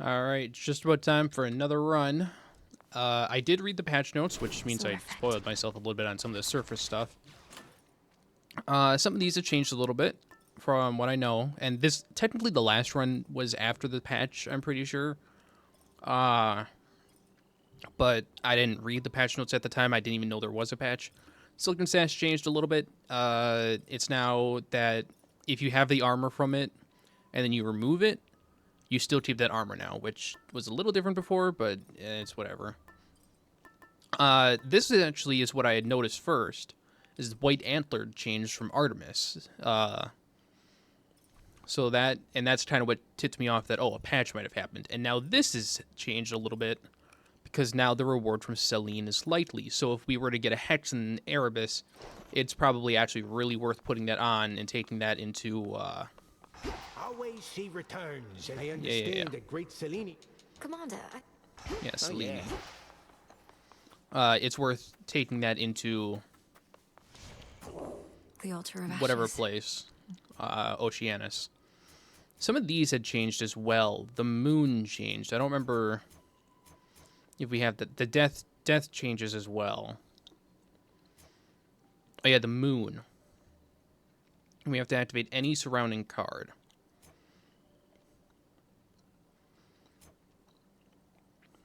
All right, it's just about time for another run. I did read the patch notes, which means I Perfect. spoiled myself a little bit on some of the surface stuff. Some of these have changed a little bit from what I know, and this technically the last run was after the patch. I'm pretty sure, but I didn't read the patch notes at the time. I didn't even know there was a patch. Silicon Sash changed a little bit. It's now that if you have the armor from it and then you remove it, you still keep that armor now, which was a little different before, but it's whatever. This actually is what I had noticed first, is the white antler changed from Artemis. So that's kind of what tipped me off that, oh, a patch might have happened. And now this is changed a little bit, because now the reward from Selene is likely. So if we were to get a Hex in Erebus, it's probably actually really worth putting that on and taking that into, Always she returns, and I yeah. understand that great Selene. Commander, Yeah, Oh, Selene. yeah. It's worth taking that into the altar of ashes. whatever place, Oceanus. Some of these had changed as well. The moon changed. I don't remember if we have the death changes as well. Oh yeah, the moon. We have to activate any surrounding card.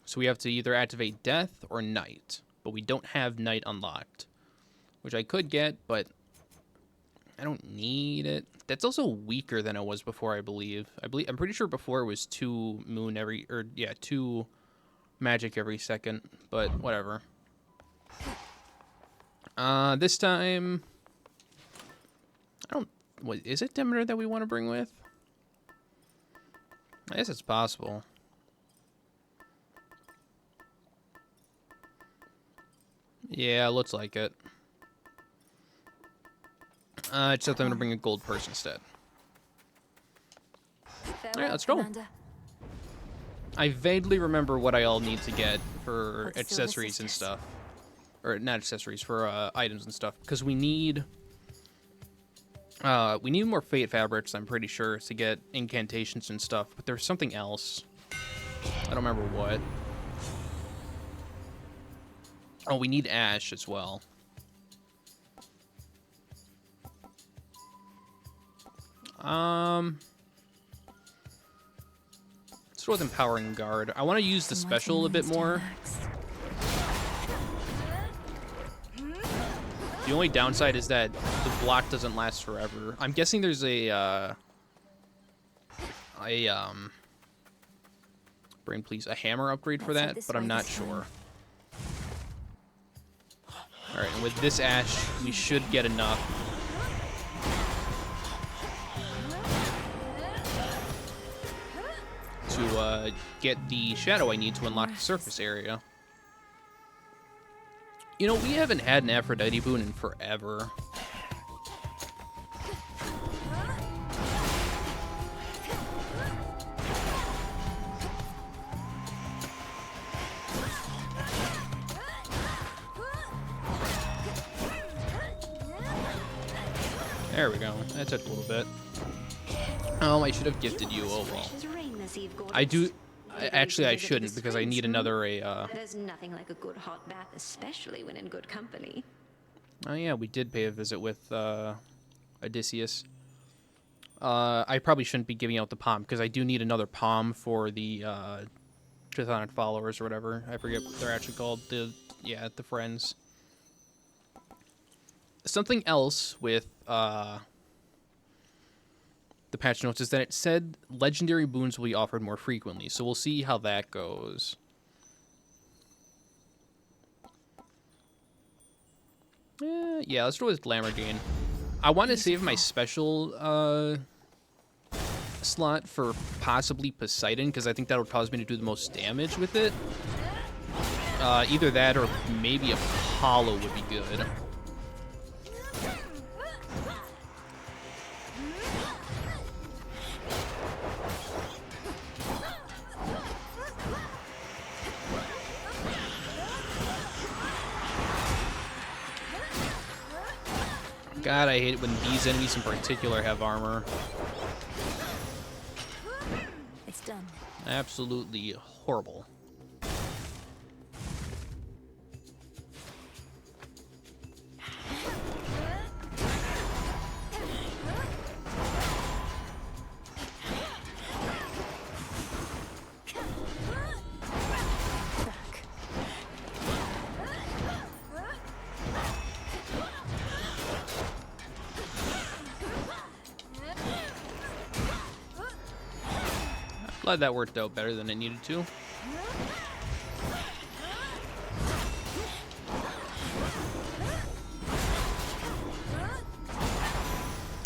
So we have to either activate death or night, but we don't have night unlocked, which I could get, but I don't need it. That's also weaker than it was before, I believe. I'm pretty sure before it was 2 moon every, or yeah, 2 magic every second, but whatever. This time, what, is it Demeter that we want to bring with? I guess it's possible. Yeah, looks like it. Except I'm gonna bring a gold purse instead. Alright, let's go. Commander. I vaguely remember what I all need to get for For the Silver accessories and Sisters. stuff. Or not accessories, for items and stuff. Because we need more Fate Fabrics, I'm pretty sure, to get incantations and stuff. But there's something else. I don't remember what. Oh, we need Ash as well. Let's go with Empowering Guard. I want to use the special a bit more. The only downside is that the block doesn't last forever. I'm guessing there's a brain please, a hammer upgrade for that, but I'm not sure. All right, and with this Ash, we should get enough. To get the shadow I need to unlock the surface area. You know, we haven't had an Aphrodite boon in forever. There we go. That took a little bit. Oh, I should have gifted you. Oh well. I do. Actually, I shouldn't because I need another There's nothing like a good hot bath, especially when in good company. Oh yeah, we did pay a visit with Odysseus. I probably shouldn't be giving out the palm because I do need another palm for the Chthonic followers or whatever. I forget what they're actually called. The friends. Something else with the patch notes is that it said legendary boons will be offered more frequently, so we'll see how that goes. Yeah, let's go with Glamorgane. I want to save my special slot for possibly Poseidon, because I think that would cause me to do the most damage with it. Either that or maybe Apollo would be good. God, I hate it when these enemies in particular have armor. It's done. Absolutely horrible. Glad that worked out better than it needed to.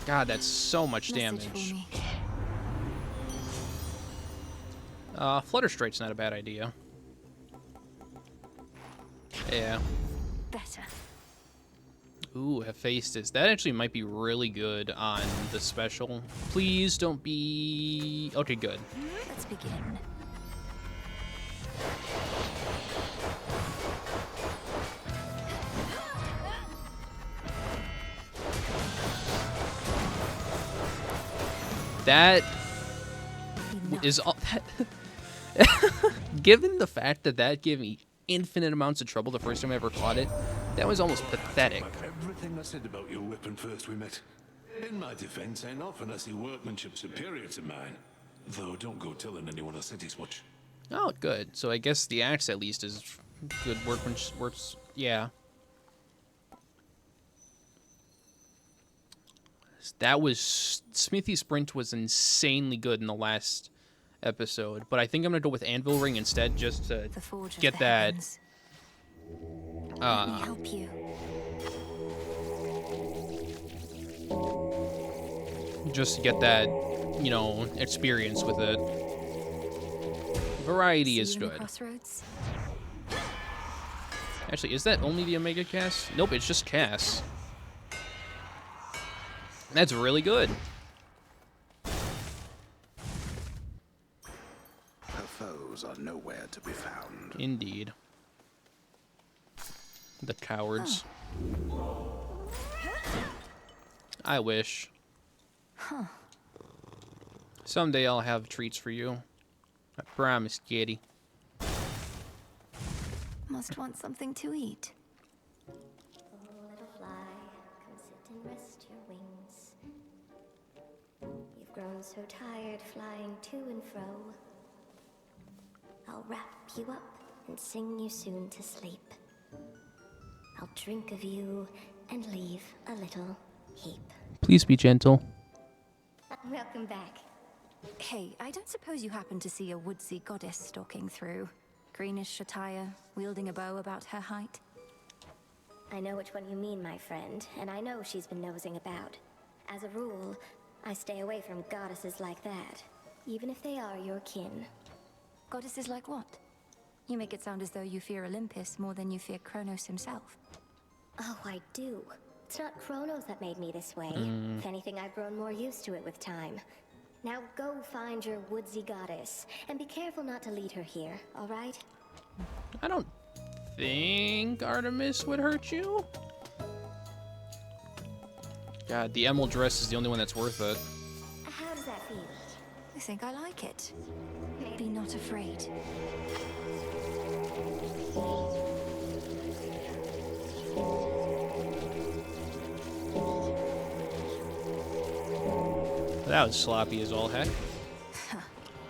God, that's so much damage. Flutter Strike's not a bad idea. Yeah. Better. Ooh, Hephaestus. That actually might be really good on the special. Please don't be... Okay, good. Let's begin. That Enough. is all that... Given the fact that that gave me infinite amounts of trouble the first time I ever fought it, that was almost pathetic. Like everything I said about your weapon first we met. In my defense, ain't often I see workmanship superior to mine. Though don't go telling anyone I said he's much. Oh, good. So I guess the axe at least is good workmanship. Works, yeah. That was... Smithy Sprint was insanely good in the last episode, but I think I'm gonna go with Anvil Ring instead, just to The forge of get the that... heavens. Let me help you. Just to get that, you know, experience with it. Variety is See you in the good. crossroads? Actually, is that only the Omega Cass? Nope, it's just Cass. That's really good. Her foes are nowhere to be found. Indeed. The cowards. I wish. Someday I'll have treats for you. I promise, kitty. Must want something to eat. Oh, little fly, come sit and rest your wings. You've grown so tired flying to and fro. I'll wrap you up and sing you soon to sleep. I'll drink of you and leave a little heap. Please be gentle. Welcome back. Hey, I don't suppose you happen to see a woodsy goddess stalking through. Greenish attire, wielding a bow about her height. I know which one you mean, my friend, and I know she's been nosing about. As a rule, I stay away from goddesses like that, even if they are your kin. Goddesses like what? You make it sound as though you fear Olympus more than you fear Kronos himself. Oh, I do. It's not Kronos that made me this way. If anything, I've grown more used to it with time. Now go find your woodsy goddess, and be careful not to lead her here, all right? I don't think Artemis would hurt you. God, the emerald dress is the only one that's worth it. How does that feel? I think I like it. Be not afraid. That was sloppy as all heck.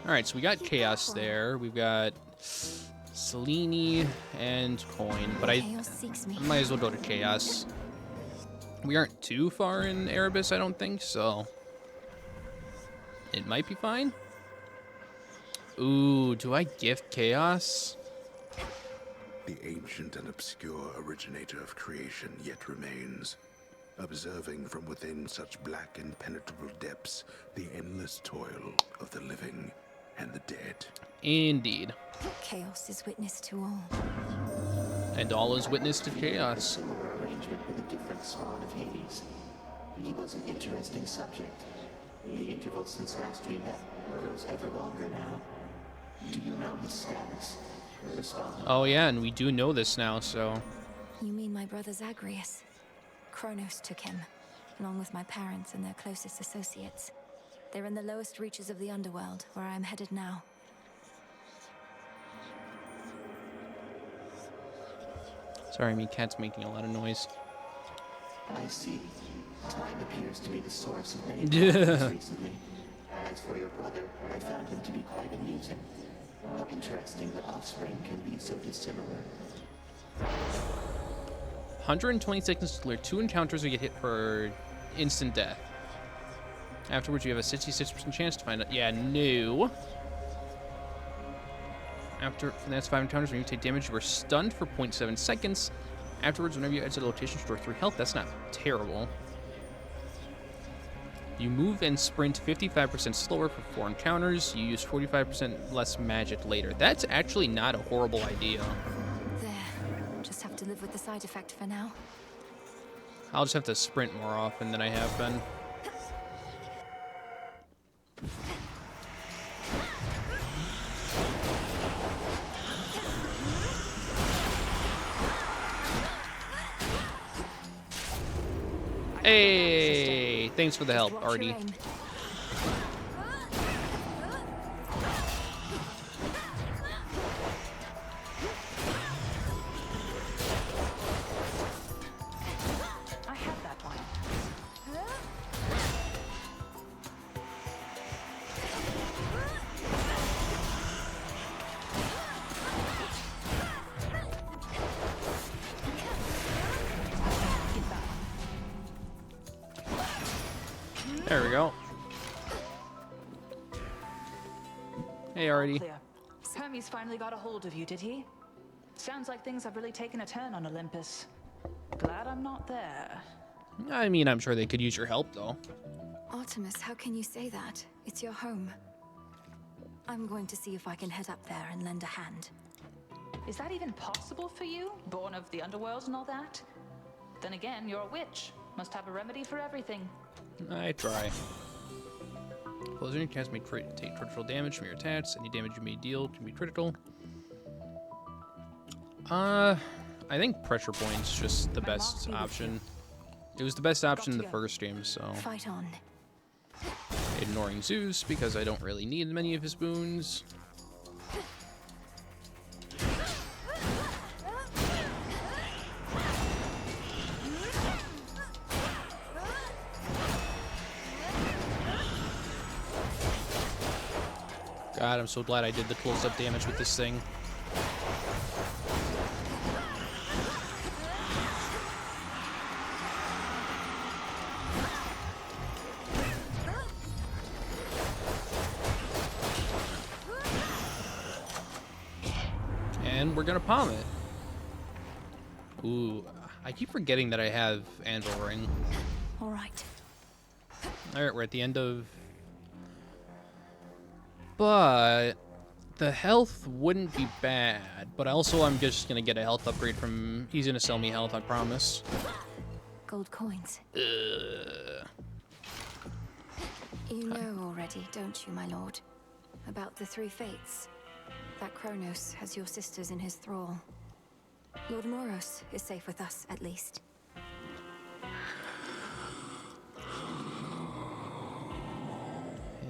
Alright, so we got Chaos there. We've got Selene and Coin, but I Chaos seeks me. might as well go to Chaos. We aren't too far in Erebus, I don't think, so it might be fine. Ooh, do I gift Chaos? The ancient and obscure originator of creation yet remains, observing from within such black impenetrable depths the endless toil of the living and the dead. Indeed. Chaos is witness to all. And all is witness to Chaos. Arrangement with a different spawn of Hades. He was an interesting subject. The interval since last we met grows ever longer now. Do you know his status? The spawn? Oh yeah, and we do know this now, so... You mean my brother Zagreus? Kronos took him, along with my parents and their closest associates. They're in the lowest reaches of the underworld, where I am headed now. Sorry, me cat's making a lot of noise. I see. Time appears to be the source of many problems recently. As for your brother, I found him to be quite amusing. How interesting that offspring can be so dissimilar. 120 seconds to clear 2 encounters or get hit for instant death. Afterwards, you have a 66% chance to find out. Yeah, no. For the next 5 encounters, when you take damage, you are stunned for 0.7 seconds. Afterwards, whenever you exit a location, restore 3 health. That's not terrible. You move and sprint 55% slower for 4 encounters. You use 45% less magic later. That's actually not a horrible idea. There. Just have to live with the side effect for now. I'll just have to sprint more often than I have been. Hey, thanks for the help, Watch your Artie. aim. I have that one. There we go. Hey, Artie. Clear. Hermes finally got a hold of you, did he? Sounds like things have really taken a turn on Olympus. Glad I'm not there. I mean, I'm sure they could use your help, though. Artemis, how can you say that? It's your home. I'm going to see if I can head up there and lend a hand. Is that even possible for you? Born of the underworld and all that? Then again, you're a witch. Must have a remedy for everything. I try. Closing your cast may take critical damage from your attacks. Any damage you may deal can be critical. I think pressure point's just the best option. It was the best option in the first game, so Fight on. ignoring Zeus because I don't really need many of his boons. God, I'm so glad I did the close-up damage with this thing. And we're gonna palm it. Ooh, I keep forgetting that I have Anvil Ring. All right. Alright, we're at the end of... But the health wouldn't be bad. But also I'm just gonna get a health upgrade from... He's gonna sell me health, I promise. Gold coins. You know already, don't you, my lord? About the 3 fates. That Kronos has your sisters in his thrall. Lord Moros is safe with us, at least.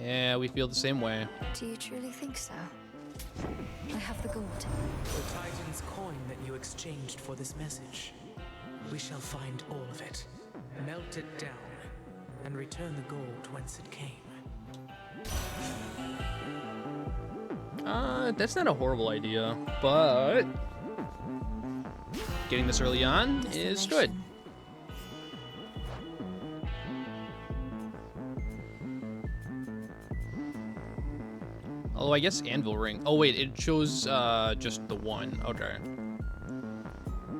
Yeah, we feel the same way. Do you truly think so? I have the gold. The Titan's coin that you exchanged for this message. We shall find all of it, melt it down, and return the gold whence it came. That's not a horrible idea, but getting this early on is good. Desolation. Although I guess Anvil Ring. Oh wait, it shows just the one. Okay.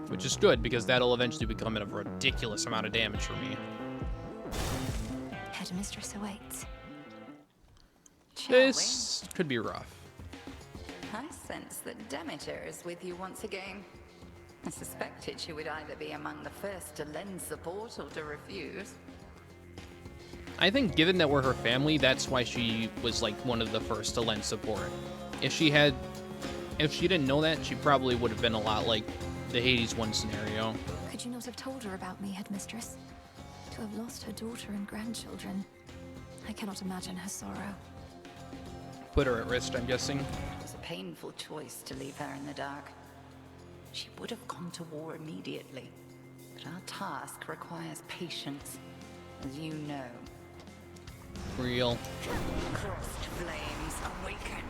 Which is good because that'll eventually become a ridiculous amount of damage for me. Headmistress awaits. This could be rough. I sense that Demeter is with you once again. I suspected she would either be among the first to lend support or to refuse. I think given that we're her family, that's why she was like one of the first to lend support. If she didn't know that, she probably would have been a lot like the Hades 1 scenario. Could you not have told her about me, Headmistress? To have lost her daughter and grandchildren. I cannot imagine her sorrow. Put her at risk, I'm guessing. It was a painful choice to leave her in the dark. she would have gone to war immediately. But our task requires patience, as you know. Real. Crossed flames awaken.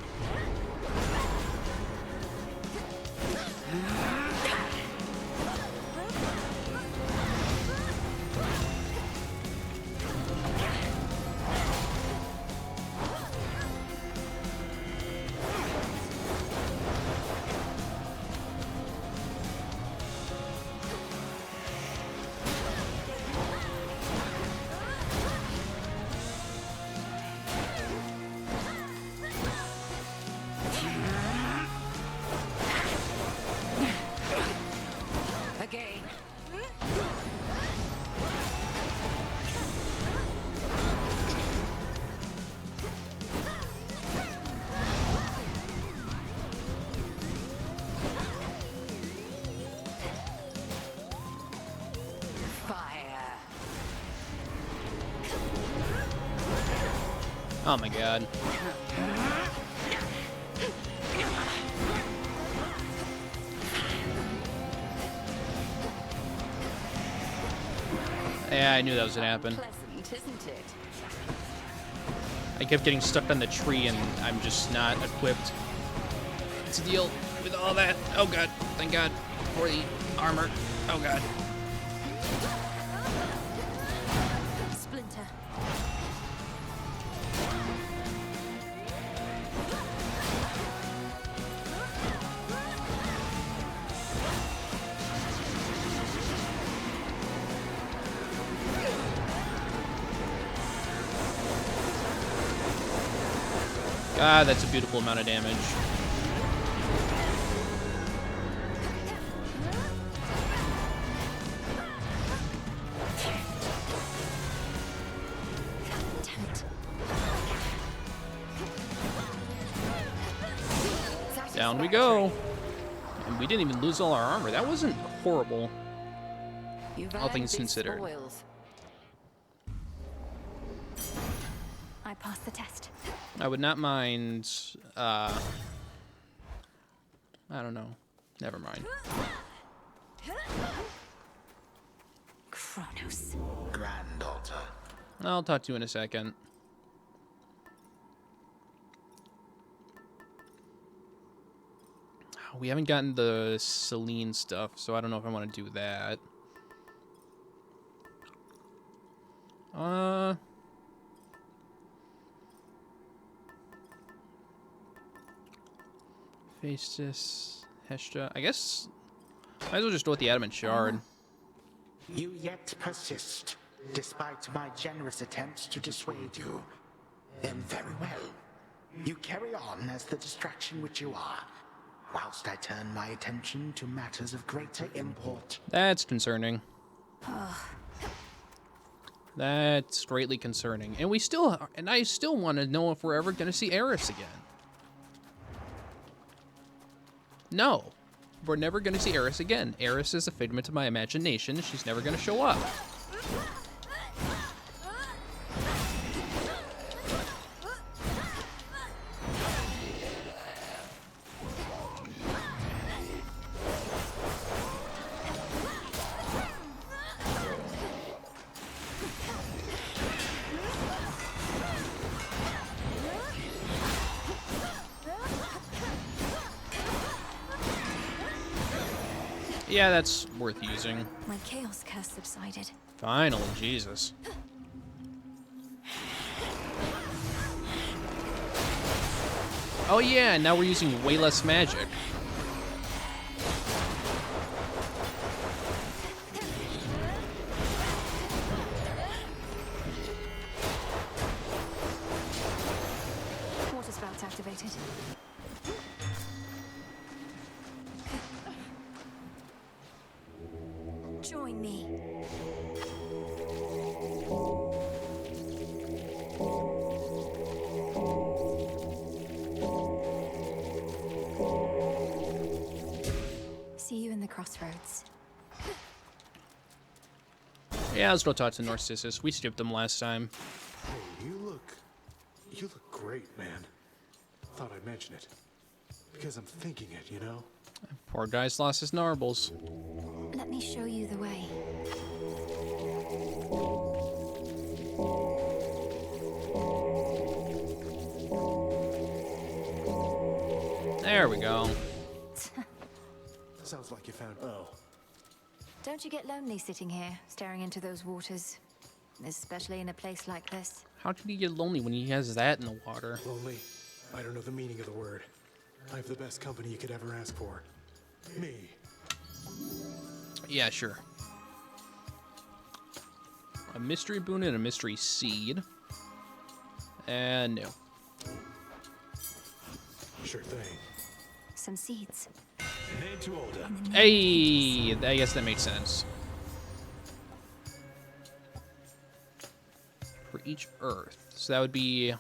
Again. Fire. Oh my god. Yeah, I knew that was gonna happen. Pleasant, isn't it? I kept getting stuck on the tree and I'm just not equipped to deal with all that. Oh god, thank god for the armor. Oh god. Splinter. God, that's a beautiful amount of damage. Down we go. And we didn't even lose all our armor. That wasn't horrible. You've All things earned its considered. spoils. I passed the test. I would not mind, I don't know. Never mind. Kronos. Granddaughter. I'll talk to you in a second. We haven't gotten the Selene stuff, so I don't know if I want to do that. Phaestus, Hestia. I guess might as well just go with the Adamant Shard. You yet persist, despite my generous attempts to dissuade you. Then very well. You carry on as the distraction which you are, whilst I turn my attention to matters of greater import. That's concerning. That's greatly concerning. And I still want to know if we're ever going to see Eris again. No. We're never going to see Eris again. Eris is a figment of my imagination. She's never going to show up. Yeah, that's worth using. My chaos curse subsided. Finally, Jesus. Oh yeah, now we're using way less magic. Water spout activated. Join me. See you in the crossroads. Yeah, let's go talk to Narcissus. We skipped him last time. Hey, you look great, man. Thought I'd mention it. Because I'm thinking it, you know? Poor guy's lost his narbles. Let me show you the way. There we go. Sounds like you found. Oh. Don't you get lonely sitting here, staring into those waters? Especially in a place like this. How could he get lonely when he has that in the water? Lonely? I don't know the meaning of the word. I have the best company you could ever ask for. Me. Yeah, sure. A mystery boon and a mystery seed. And no. Sure thing. Some seeds. Name to order. Hey, I guess that makes sense. For each earth. So that would be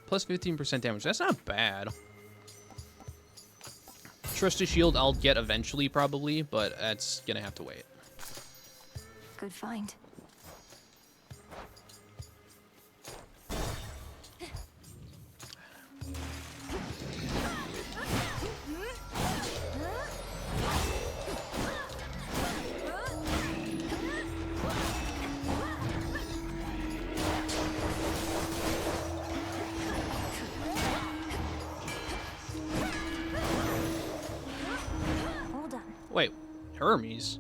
plus 15% damage. That's not bad. Trusty Shield I'll get eventually, probably, but that's gonna have to wait. Good find. Wait, Hermes?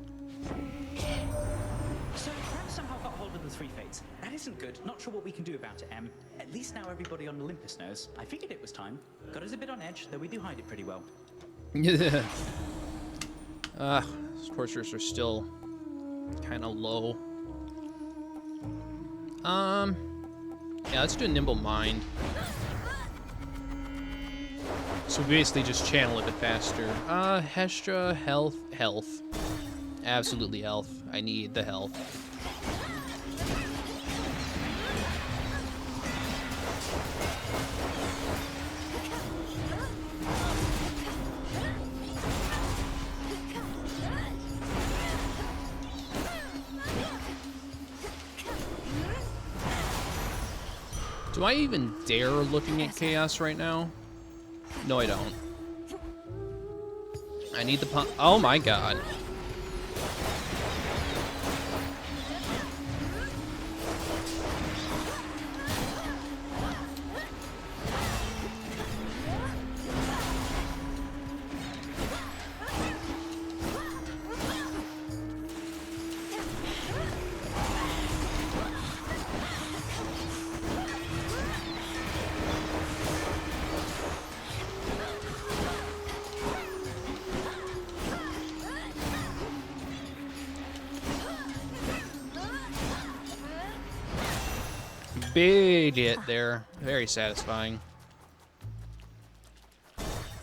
So Ram somehow got hold of the three fates. That isn't good. Not sure what we can do about it, Em. At least now everybody on Olympus knows. I figured it was time. Got us a bit on edge, though we do hide it pretty well. Yeah. Torturers are still kind of low. Yeah, let's do a Nimble Mind. So basically just channel it a bit faster. Hestra, health. Absolutely health. I need the health. Do I even dare looking at chaos right now? No, I don't. I need the pump. Oh my god. Big hit there. Very satisfying.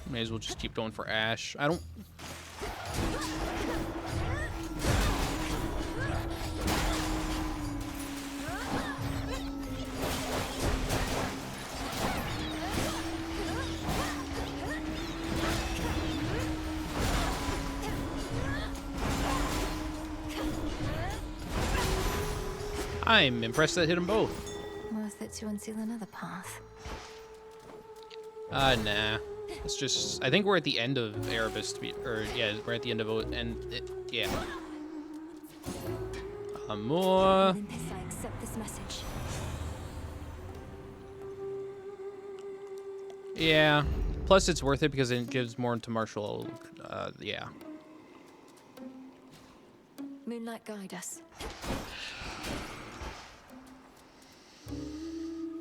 May as well just keep going for Ash. I don't... I'm impressed that hit them both. Worth it to unseal another path. Nah. It's just... I think we're at the end of Erebus, or, yeah, we're at the end of... yeah. More... Olympus, I accept this message. Yeah. Plus, it's worth it because it gives more into martial... yeah. Moonlight, guide us.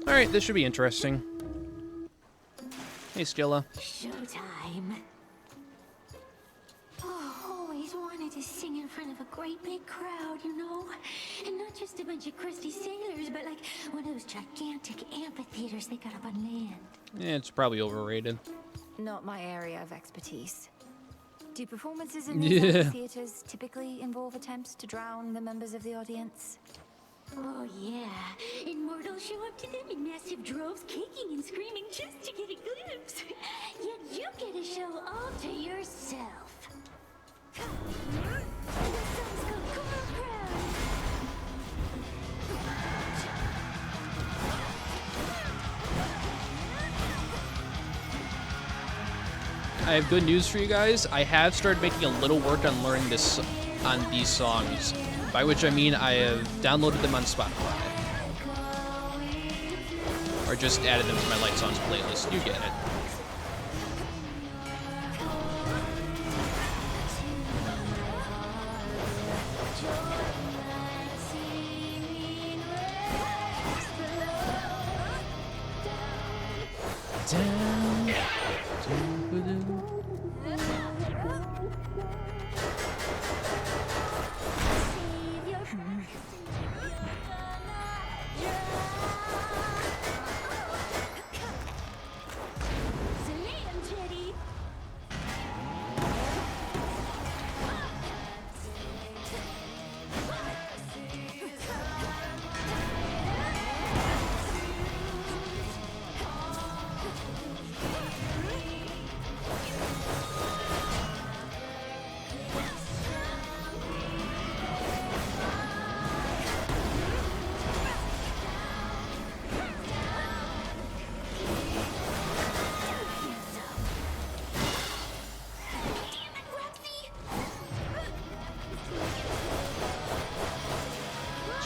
Alright, this should be interesting. Hey, Skilla. Showtime. Oh, always wanted to sing in front of a great big crowd, you know? And not just a bunch of crusty sailors, but like one of those gigantic amphitheaters they got up on land. Yeah, it's probably overrated. Not my area of expertise. Do performances in these theaters typically involve attempts to drown the members of the audience? Oh yeah, immortals show up to them in massive droves, kicking and screaming just to get a glimpse. Yet you get a show all to yourself. The sun's gonna come out proud. I have good news for you guys. I have started making a little work on learning this on these songs, by which I mean I have downloaded them on Spotify. Or just added them to my Light Songs playlist. You get it.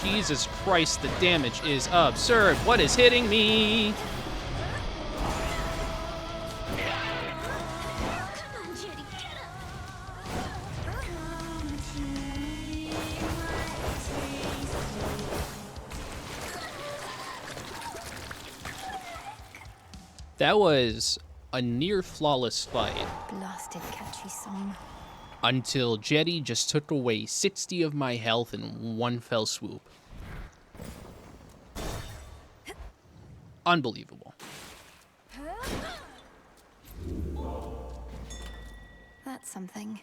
Jesus Christ, the damage is absurd. What is hitting me? That was a near flawless fight. Blasted catchy song. Until Jetty just took away 60 of my health in one fell swoop. Unbelievable. That's something.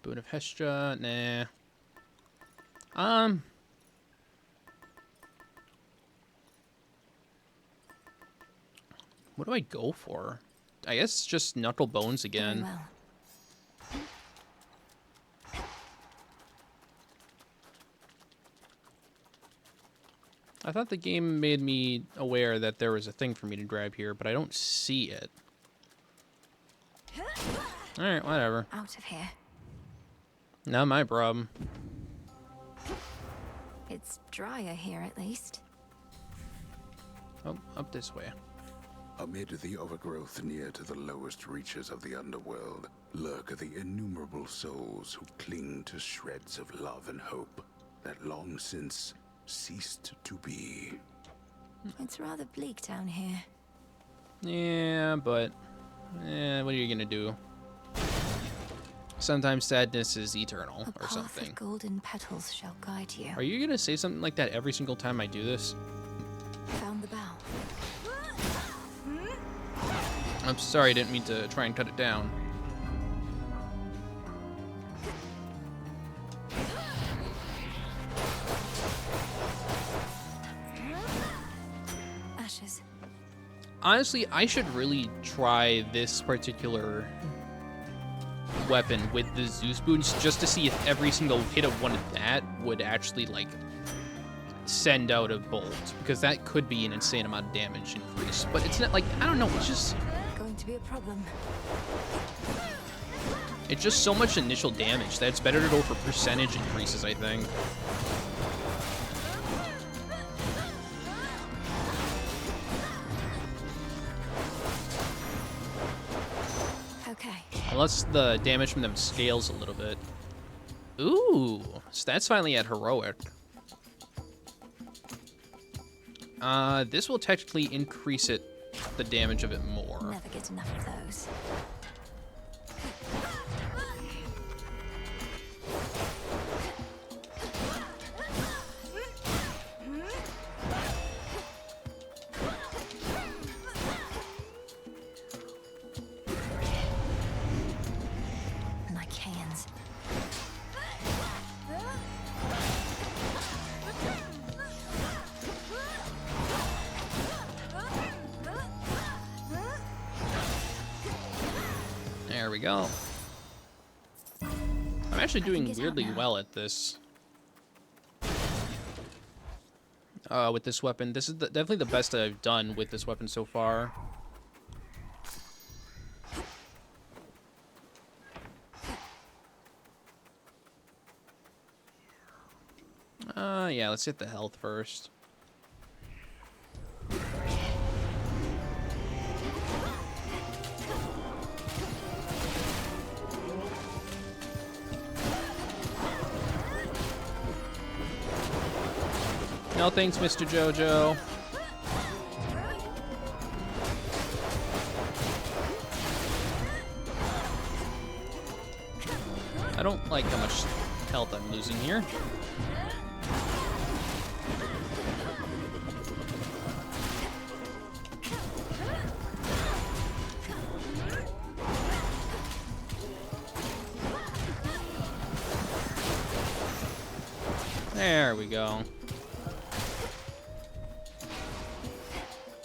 Boon of Hestia, nah. What do I go for? I guess just Knuckle Bones again. Very well. I thought the game made me aware that there was a thing for me to grab here, but I don't see it. Alright, whatever. Out of here. Not my problem. It's drier here, at least. Oh, up this way. Amid the overgrowth near to the lowest reaches of the underworld lurk the innumerable souls who cling to shreds of love and hope that long since ceased to be. It's rather bleak down here. Yeah, but what are you gonna do? Sometimes sadness is eternal, A or path something. of golden petals shall guide you. Are you gonna say something like that every single time I do this? Found the bow. I'm sorry, I didn't mean to try and cut it down. Ashes. Honestly, I should really try this particular weapon with the Zeus boons just to see if every single hit of one of that would actually, like, send out a bolt. Because that could be an insane amount of damage increase. But it's not, like, I don't know, it's just... Going to be a problem. It's just so much initial damage that it's better to go for percentage increases, I think. Okay. Unless the damage from them scales a little bit. Ooh, so that's finally at heroic. This will technically increase it, the damage of it more. Never get enough of those. Like hands. There we go. I'm actually doing weirdly well at this. with this weapon. This is definitely the best that I've done with this weapon so far. Yeah, let's hit the health first. No thanks, Mr. Jojo. I don't like how much health I'm losing here. There we go.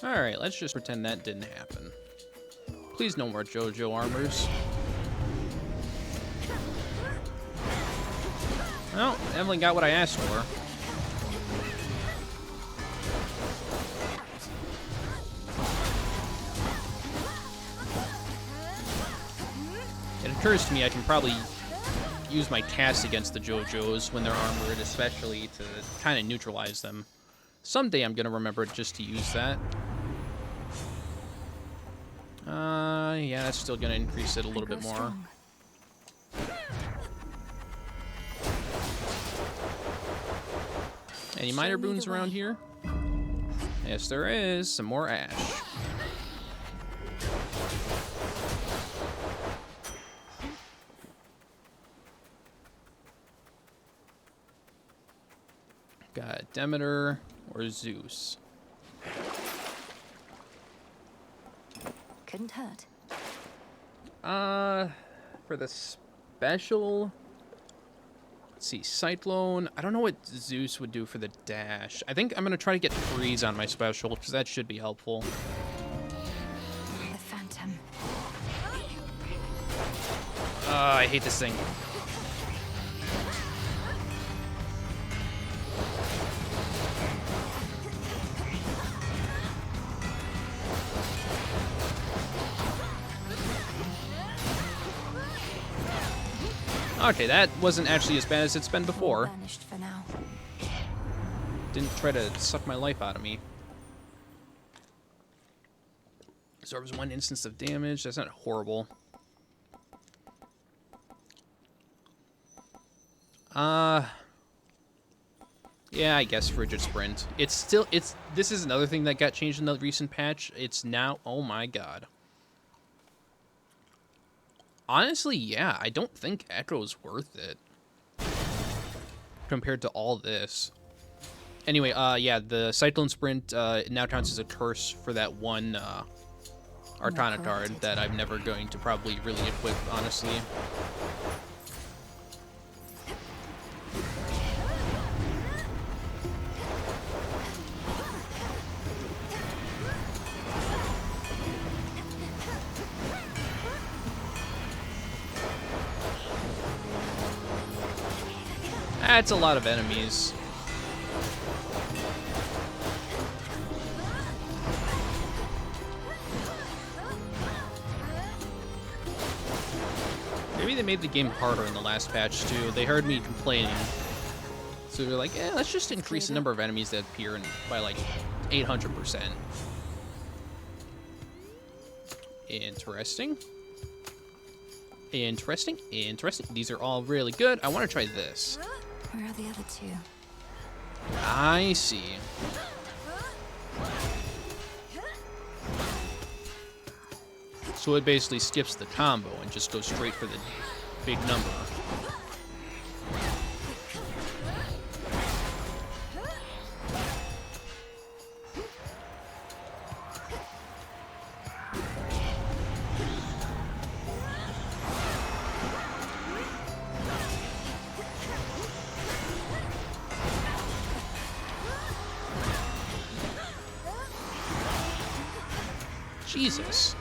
Alright, let's just pretend that didn't happen. Please no more JoJo armors. Well, Evelyn got what I asked for. It occurs to me I can probably use my cast against the JoJos when they're armored, especially to kind of neutralize them. Someday I'm going to remember just to use that. Yeah, that's still going to increase it a little bit more. Any minor boons around here? Yes, there is. Some more ash. Got Demeter or Zeus. Couldn't hurt. For the special, let's see, Cyclone. I don't know what Zeus would do for the dash. I think I'm gonna try to get freeze on my special because that should be helpful. The Phantom. I hate this thing. Okay, that wasn't actually as bad as it's been before. Vanished for now. Didn't try to suck my life out of me. Absorbs 1 instance of damage. That's not horrible. Yeah, I guess Frigid Sprint. This is another thing that got changed in the recent patch. It's now, oh my god. Honestly, yeah, I don't think Echo's worth it compared to all this. Anyway, yeah, the Cyclone Sprint now counts as a curse for that one Arcana card that I'm never going to probably really equip, honestly. That's a lot of enemies. Maybe they made the game harder in the last patch too. They heard me complaining. So they're like, yeah, let's just increase the number of enemies that appear by like 800%. Interesting. Interesting. Interesting. These are all really good. I want to try this. Where are the other two? I see. So it basically skips the combo and just goes straight for the big number. Jesus.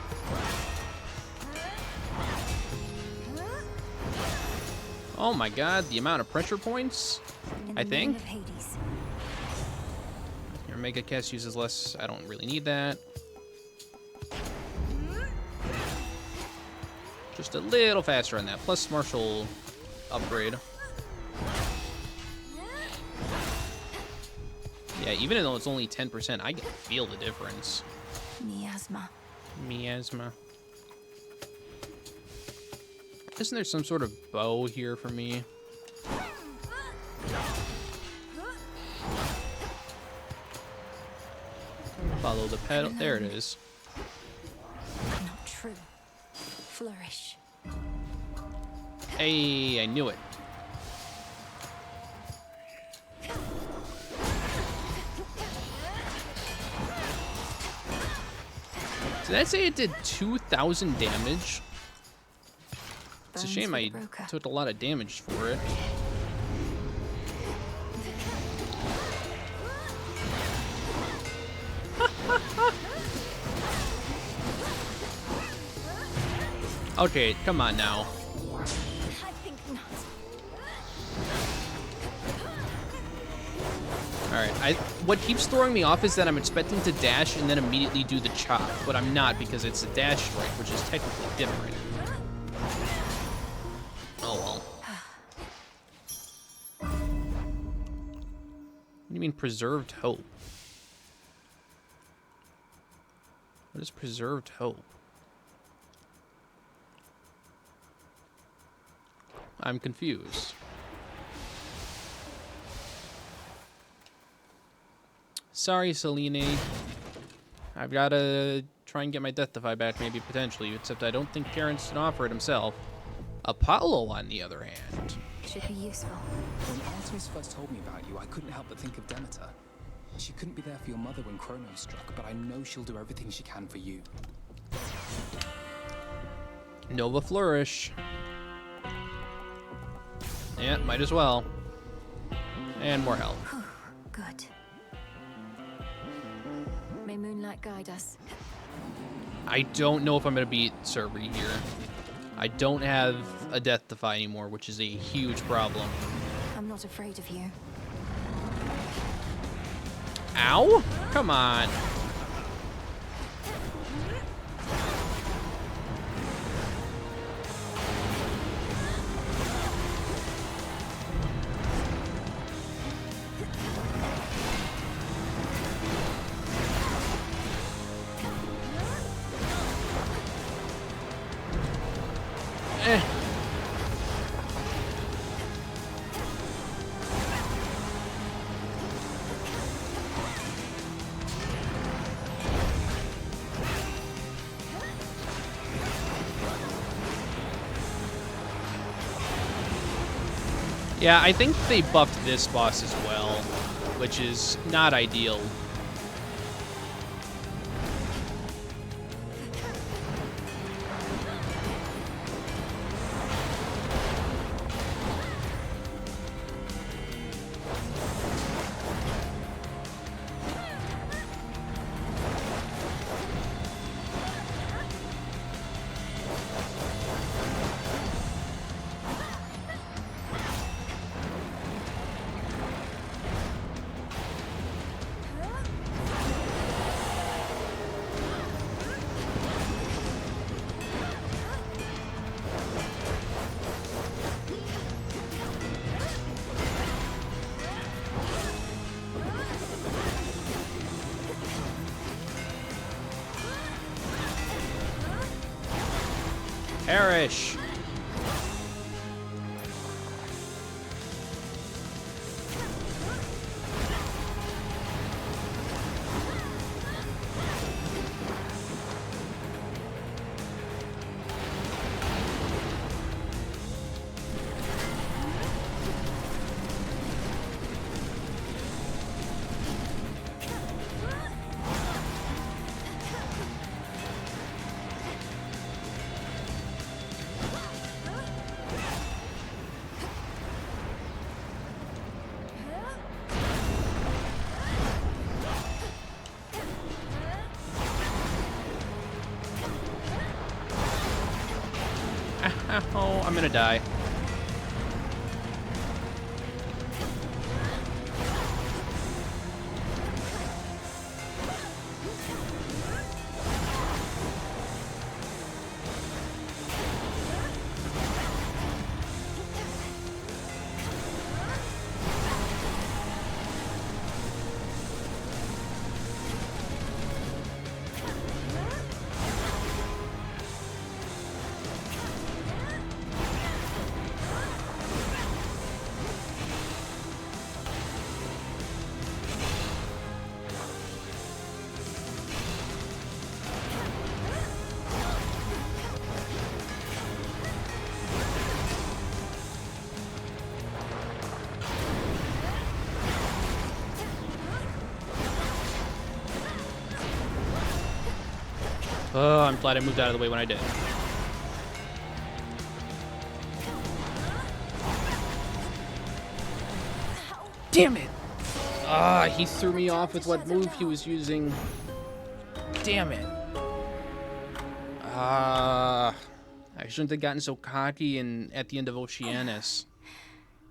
Oh my god, the amount of pressure points, I think. Mega Cast uses less. I don't really need that. Just a little faster on that. Plus martial upgrade. Yeah, even though it's only 10%, I can feel the difference. Miasma. Miasma. Isn't there some sort of bow here for me? Follow the pedal. There it is. Not true. Flourish. Hey, I knew it. Did I say it did 2,000 damage? It's a shame I took a lot of damage for it. Okay, come on now. I think not. Alright, what keeps throwing me off is that I'm expecting to dash and then immediately do the chop, but I'm not because it's a dash strike, which is technically different. Oh well. What do you mean preserved hope? What is preserved hope? I'm confused. Sorry, Selene. I've got to try and get my Death Defy back, maybe, potentially, except I don't think Terrence can offer it himself. Apollo, on the other hand. Should be useful. When Artemis first told me about you, I couldn't help but think of Demeter. She couldn't be there for your mother when Chronos struck, but I know she'll do everything she can for you. Nova Flourish. Yeah, might as well. And more health. Good. May moonlight guide us. I don't know if I'm going to beat Cerberus here. I don't have a Death Defy anymore, which is a huge problem. I'm not afraid of you. Ow! Come on. Yeah, I think they buffed this boss as well, which is not ideal. Perish. Oh, I'm gonna die. Oh, I'm glad I moved out of the way when I did. Damn it! Ah, he threw me off with what move he was using. Damn it. Ah, I shouldn't have gotten so cocky and at the end of Oceanus.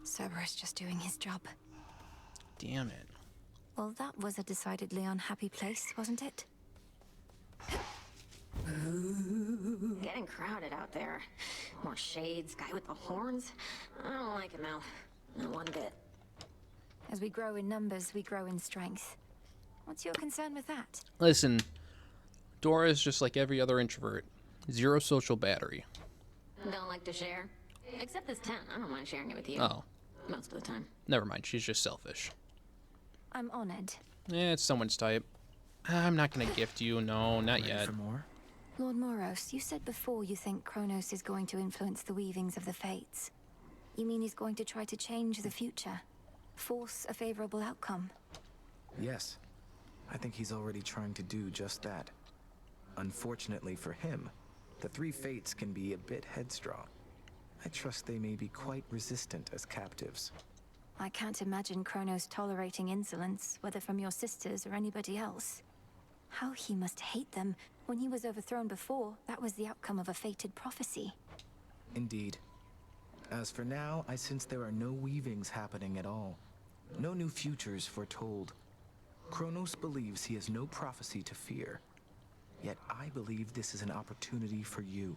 Cerberus just doing his job. Damn it. Well, that was a decidedly unhappy place, wasn't it? Getting crowded out there. More shades, guy with the horns. I don't like him, Mel. Not one bit. As we grow in numbers, we grow in strength. What's your concern with that? Listen, Dora is just like every other introvert. Zero social battery. Don't like to share? Except this tent. I don't mind sharing it with you. Oh. Most of the time. Never mind, she's just selfish. I'm honored. Yeah, it's someone's type. I'm not gonna gift you, no, not yet. For more? Lord Moros, you said before you think Kronos is going to influence the weavings of the fates. You mean he's going to try to change the future? Force a favorable outcome? Yes. I think he's already trying to do just that. Unfortunately for him, the three fates can be a bit headstrong. I trust they may be quite resistant as captives. I can't imagine Kronos tolerating insolence, whether from your sisters or anybody else. How he must hate them. When he was overthrown before, that was the outcome of a fated prophecy. Indeed. As for now, I sense there are no weavings happening at all. No new futures foretold. Kronos believes he has no prophecy to fear. Yet I believe this is an opportunity for you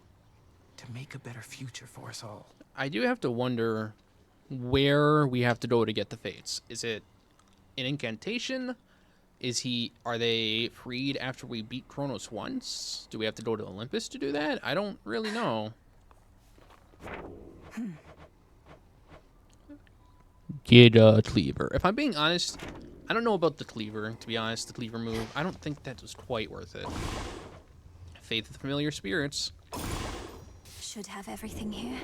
to make a better future for us all. I do have to wonder where we have to go to get the fates. Is it an incantation? Are they freed after we beat Kronos once? Do we have to go to Olympus to do that? I don't really know. Get a cleaver. If I'm being honest, I don't know about the cleaver, to be honest, the cleaver move. I don't think that was quite worth it. Faith of the familiar spirits. Should have everything here.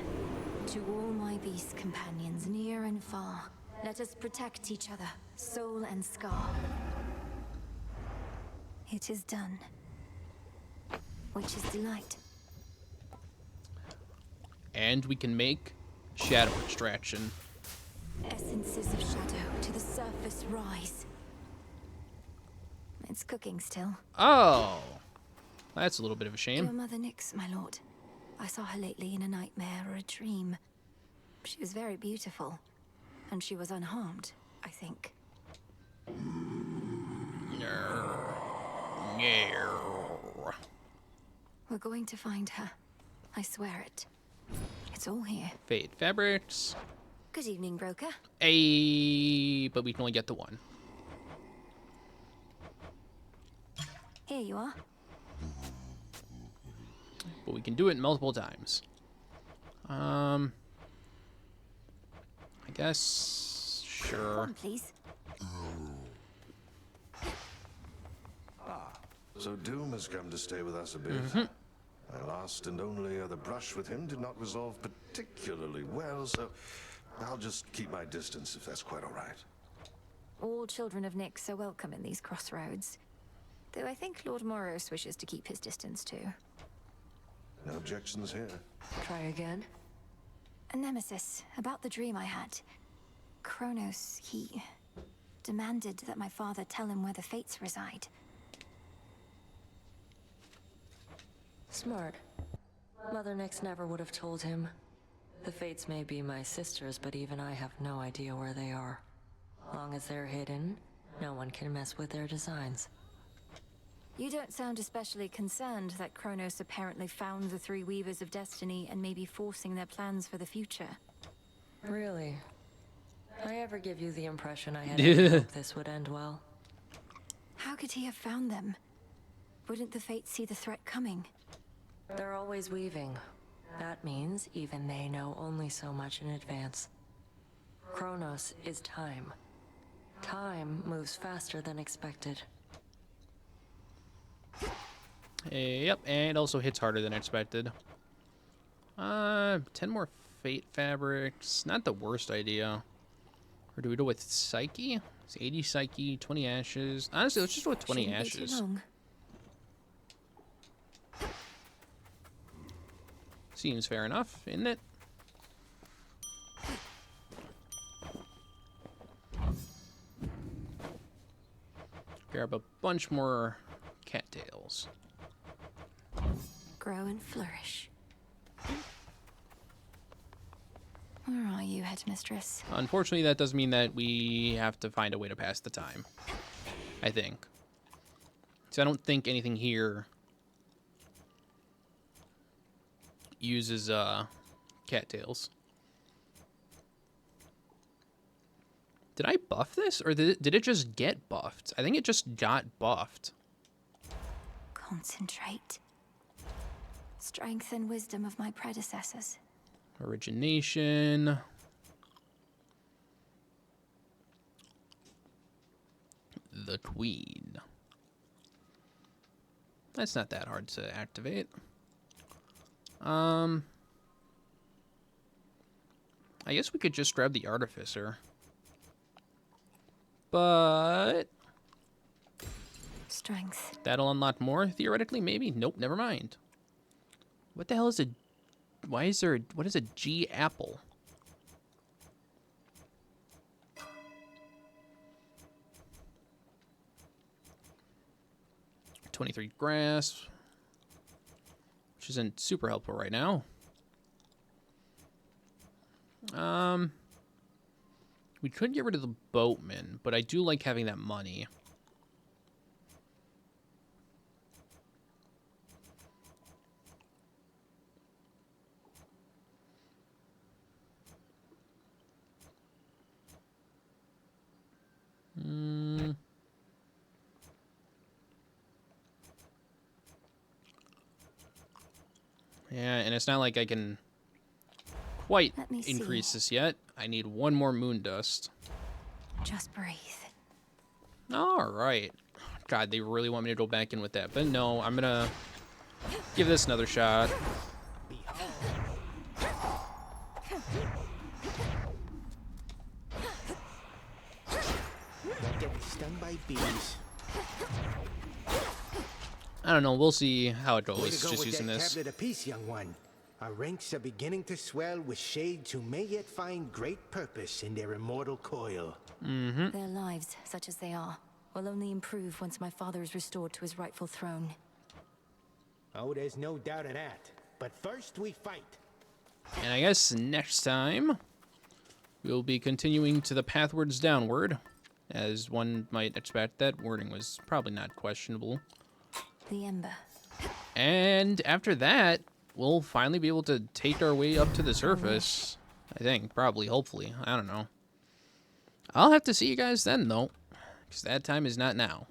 To all my beast companions, near and far, let us protect each other, soul and scar. It is done. Which is delight. And we can make shadow extraction. Essences of shadow to the surface rise. It's cooking still. Oh! That's a little bit of a Your shame. mother Nyx, my lord. I saw her lately in a nightmare or a dream. She was very beautiful. And she was unharmed, I think. We're going to find her. I swear it. It's all here. Fade fabrics. Good evening, broker. But we can only get the one. Here you are. But we can do it multiple times. I guess... Sure. One, please. So Doom has come to stay with us a bit. My last and only other brush with him did not resolve particularly well, so I'll just keep my distance if that's quite all right. All children of Nyx are welcome in these crossroads. Though I think Lord Moros wishes to keep his distance too. No objections here. Try again. A nemesis, about the dream I had. Kronos, he demanded that my father tell him where the fates reside. Smart. Mother Nyx never would have told him. The fates may be my sisters, but even I have no idea where they are. Long as they're hidden, no one can mess with their designs. You don't sound especially concerned that Kronos apparently found the three Weavers of Destiny and may be forcing their plans for the future. Really? I ever give you the impression I had any hope this would end well? How could he have found them? Wouldn't the fates see the threat coming? They're always weaving. That means even they know only so much in advance. Kronos is time. Time moves faster than expected. Yep, and also hits harder than expected. 10 more fate fabrics. Not the worst idea. Or do we go with Psyche? It's 80 Psyche, 20 ashes. Honestly, let's just go with 20 Shouldn't be too ashes. long. Seems fair enough, isn't it? Grab a bunch more cattails. Grow and flourish. Where are you, Headmistress? Unfortunately, that does mean that we have to find a way to pass the time. I think. So I don't think anything here uses cattails. Did I buff this, or did it just get buffed? I think it just got buffed. Concentrate. Strength and wisdom of my predecessors. Origination. The Queen. That's not that hard to activate. I guess we could just grab the Artificer. But strength. That'll unlock more, theoretically, maybe? Nope, never mind. What the hell is a... Why is there... What is a G apple? $23 grass. Which isn't super helpful right now. We could get rid of the boatman, but I do like having that money. Yeah, and it's not like I can quite increase this yet. I need one more moon dust. Just breathe. All right. God, they really want me to go back in with that, but no, I'm gonna give this another shot. Don't get stung by bees. I don't know. We'll see how it goes. Way to go Just with using that this. tablet apiece, young one. Our ranks are beginning to swell with shades who may yet find great purpose in their immortal coil. Their lives, such as they are, will only improve once my father is restored to his rightful throne. Oh, there's no doubt of that. But first we fight. And I guess next time we'll be continuing to the pathwards downward. As one might expect, that wording was probably not questionable. The Ember. And after that, we'll finally be able to take our way up to the surface. I think, probably, hopefully. I don't know. I'll have to see you guys then, though. Because that time is not now.